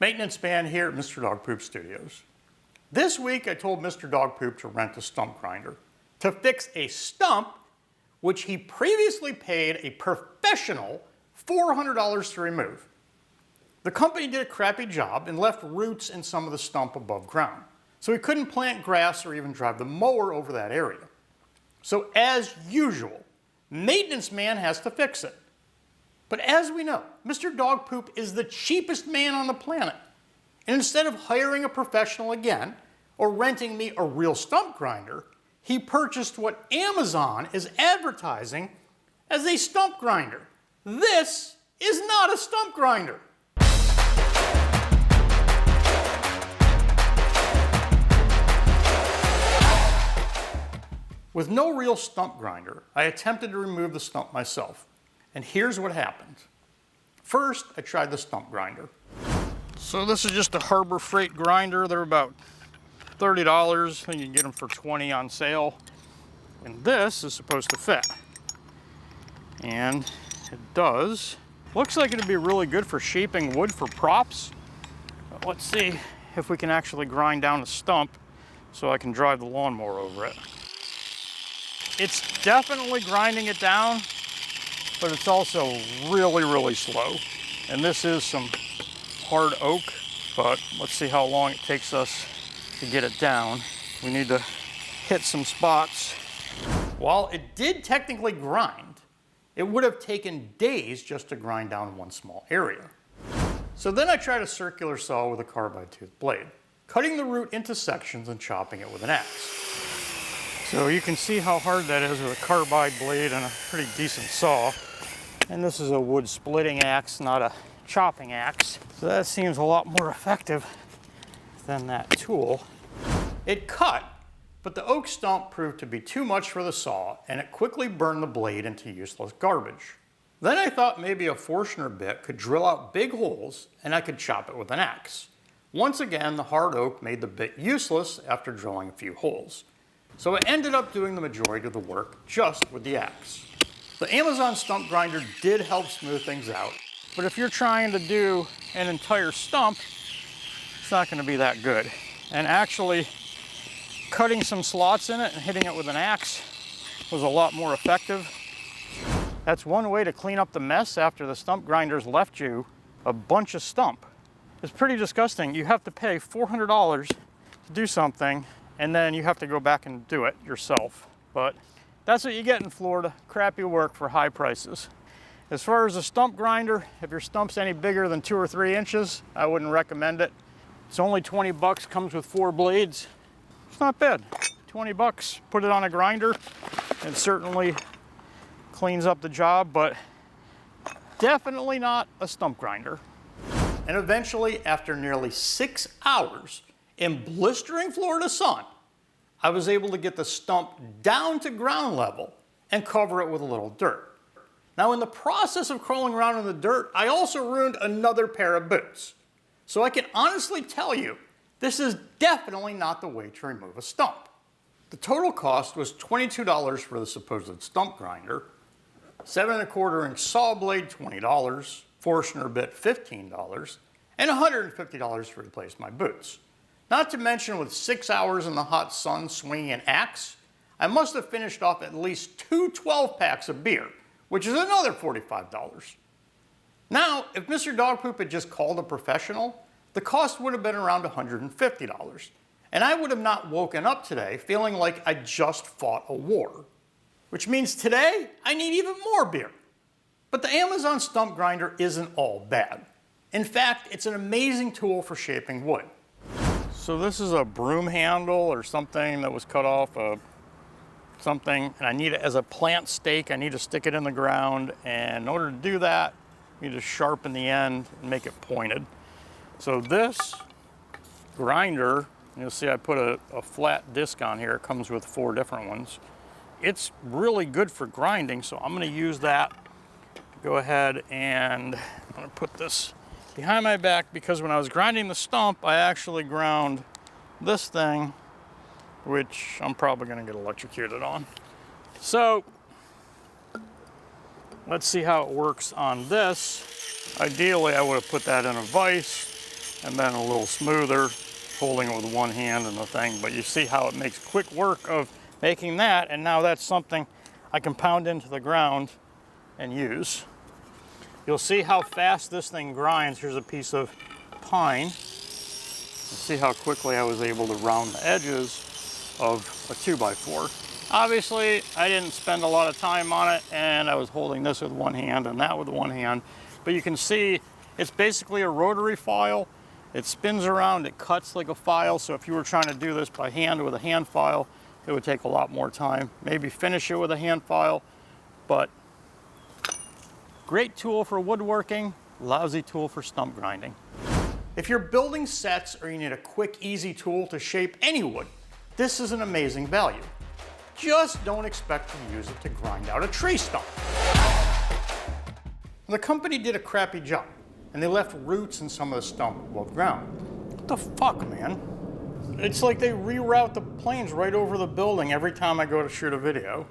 Maintenance man here at Mr. Dog Poop Studios. This week I told Mr. Dog Poop to rent a stump grinder to fix a stump which he previously paid a professional $400 to remove. The company did a crappy job and left roots in some of the stump above ground, so he couldn't plant grass or even drive the mower over that area. So as usual, maintenance man has to fix it. But as we know, Mr. Dog Poop is the cheapest man on the planet. And instead of hiring a professional again, or renting me a real stump grinder, he purchased what Amazon is advertising as a stump grinder. This is not a stump grinder. With no real stump grinder, I attempted to remove the stump myself. And here's what happened. First, I tried the stump grinder. So this is just a Harbor Freight grinder. They're about $30. I think you can get them for $20 on sale. And this is supposed to fit. And it does. Looks like it'd be really good for shaping wood for props. But let's see if we can actually grind down the stump so I can drive the lawnmower over it. It's definitely grinding it down, but it's also really, really slow. And this is some hard oak, but let's see how long it takes us to get it down. We need to hit some spots. While it did technically grind, it would have taken days just to grind down one small area. So then I tried a circular saw with a carbide tooth blade, cutting the root into sections and chopping it with an axe. So you can see how hard that is with a carbide blade and a pretty decent saw. And this is a wood splitting axe, not a chopping axe. So that seems a lot more effective than that tool. It cut, but the oak stump proved to be too much for the saw, and it quickly burned the blade into useless garbage. Then I thought maybe a Forstner bit could drill out big holes and I could chop it with an axe. Once again, the hard oak made the bit useless after drilling a few holes. So I ended up doing the majority of the work just with the axe. The Amazon stump grinder did help smooth things out, but if you're trying to do an entire stump, it's not going to be that good. And actually, cutting some slots in it and hitting it with an axe was a lot more effective. That's one way to clean up the mess after the stump grinder's left you a bunch of stump. It's pretty disgusting. You have to pay $400 to do something, and then you have to go back and do it yourself. But that's what you get in Florida, crappy work for high prices. As far as a stump grinder, if your stump's any bigger than 2 or 3 inches, I wouldn't recommend it. It's only 20 bucks, comes with 4 blades. It's not bad, 20 bucks. Put it on a grinder, it certainly cleans up the job, but definitely not a stump grinder. And eventually, after nearly 6 hours in blistering Florida sun, I was able to get the stump down to ground level and cover it with a little dirt. Now, in the process of crawling around in the dirt, I also ruined another pair of boots. So I can honestly tell you, this is definitely not the way to remove a stump. The total cost was $22 for the supposed stump grinder, 7 1/4-inch saw blade, $20, Forstner bit, $15, and $150 to replace my boots. Not to mention, with 6 hours in the hot sun swinging an axe, I must have finished off at least 2 12-packs of beer, which is another $45. Now, if Mr. Dog Poop had just called a professional, the cost would have been around $150, and I would have not woken up today feeling like I just fought a war. Which means today, I need even more beer. But the Amazon stump grinder isn't all bad. In fact, it's an amazing tool for shaping wood. So this is a broom handle or something that was cut off of something, and I need it as a plant stake. I need to stick it in the ground, and in order to do that, you need to sharpen the end and make it pointed. So this grinder, you'll see I put a flat disc on here. It comes with 4 different ones. It's really good for grinding, so I'm going to use that. Go ahead and I'm going to put this behind my back, because when I was grinding the stump, I actually ground this thing, which I'm probably going to get electrocuted on. So let's see how it works on this. Ideally, I would have put that in a vise, and then a little smoother, holding it with one hand and the thing. But you see how it makes quick work of making that, and now that's something I can pound into the ground and use. You'll see how fast this thing grinds. Here's a piece of pine. See how quickly I was able to round the edges of a 2x4. Obviously, I didn't spend a lot of time on it, and I was holding this with one hand and that with one hand. But you can see it's basically a rotary file. It spins around, it cuts like a file. So if you were trying to do this by hand with a hand file, it would take a lot more time. Maybe finish it with a hand file, but great tool for woodworking, lousy tool for stump grinding. If you're building sets or you need a quick, easy tool to shape any wood, this is an amazing value. Just don't expect to use it to grind out a tree stump. The company did a crappy job, and they left roots in some of the stump above ground. What the fuck, man? It's like they reroute the planes right over the building every time I go to shoot a video.